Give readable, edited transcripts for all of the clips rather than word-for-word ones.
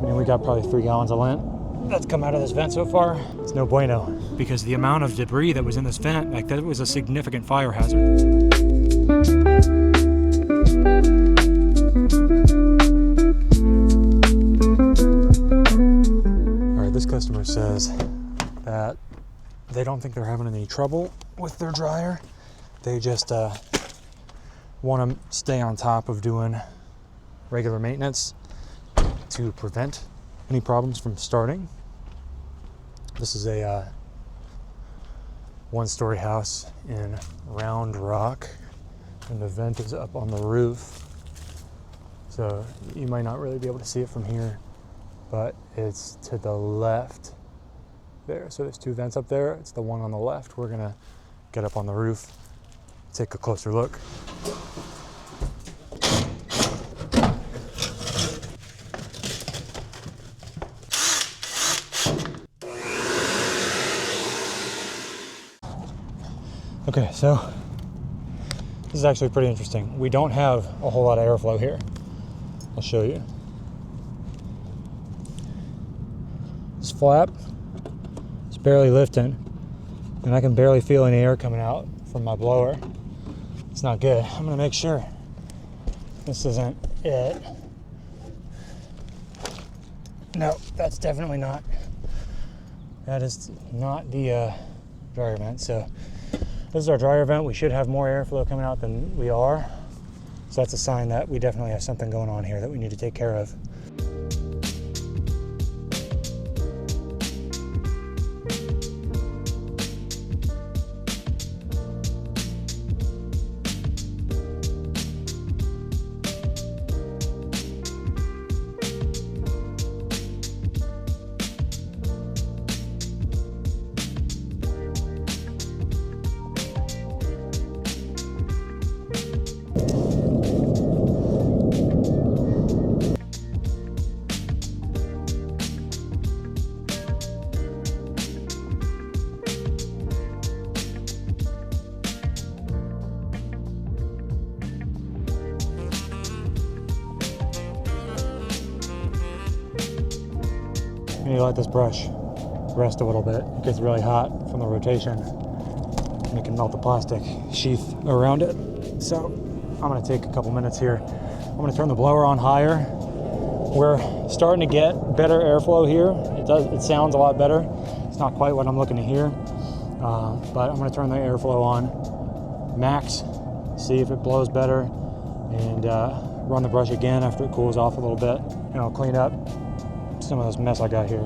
I mean, we got probably 3 gallons of lint that's come out of this vent so far. It's no bueno, because the amount of debris that was in this vent, like, that was a significant fire hazard. All right, this customer says that they don't think they're having any trouble with their dryer. They just want to stay on top of doing regular maintenance to prevent any problems from starting. This is a 1-story house in Round Rock, and the vent is up on the roof. So you might not really be able to see it from here, but it's to the left there. So there's 2 vents up there. It's the one on the left. We're gonna get up on the roof, take a closer look. Okay, so this is actually pretty interesting. We don't have a whole lot of airflow here. I'll show you. This flap is barely lifting, and I can barely feel any air coming out from my blower. It's not good. I'm gonna make sure this isn't it. No, that's definitely not. That is not the dryer vent. So this is our dryer vent. We should have more airflow coming out than we are. So that's a sign that we definitely have something going on here that we need to take care of. You need to let this brush rest a little bit. It gets really hot from the rotation, and it can melt the plastic sheath around it. So I'm gonna take a couple minutes here. I'm gonna turn the blower on higher. We're starting to get better airflow here. It sounds a lot better. It's not quite what I'm looking to hear, but I'm gonna turn the airflow on max, see if it blows better, and run the brush again after it cools off a little bit, and I'll clean up some of this mess I got here.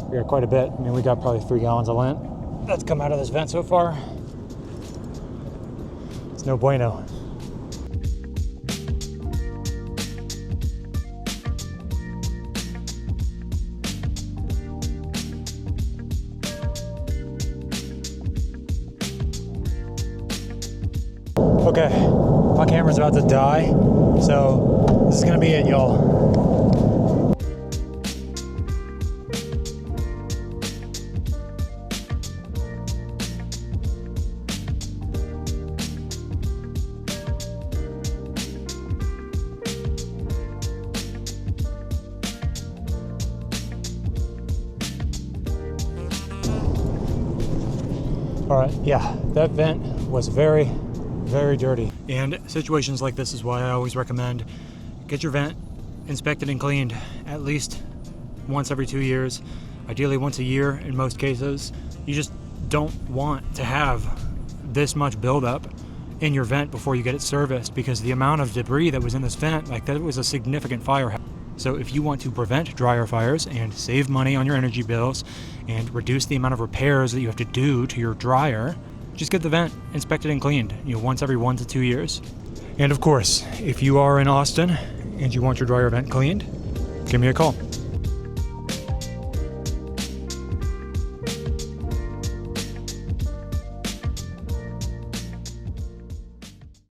We got quite a bit. I mean, we got probably 3 gallons of lint that's come out of this vent so far. It's no bueno. Okay, my camera's about to die, so this is gonna be it, y'all. All right, yeah, that vent was very, very dirty. And situations like this is why I always recommend get your vent inspected and cleaned at least once every 2 years, ideally once a year in most cases. You just don't want to have this much buildup in your vent before you get it serviced, because the amount of debris that was in this vent, like, that was a significant fire hazard. So if you want to prevent dryer fires and save money on your energy bills and reduce the amount of repairs that you have to do to your dryer, just get the vent inspected and cleaned, once every 1 to 2 years. And of course, if you are in Austin and you want your dryer vent cleaned, give me a call.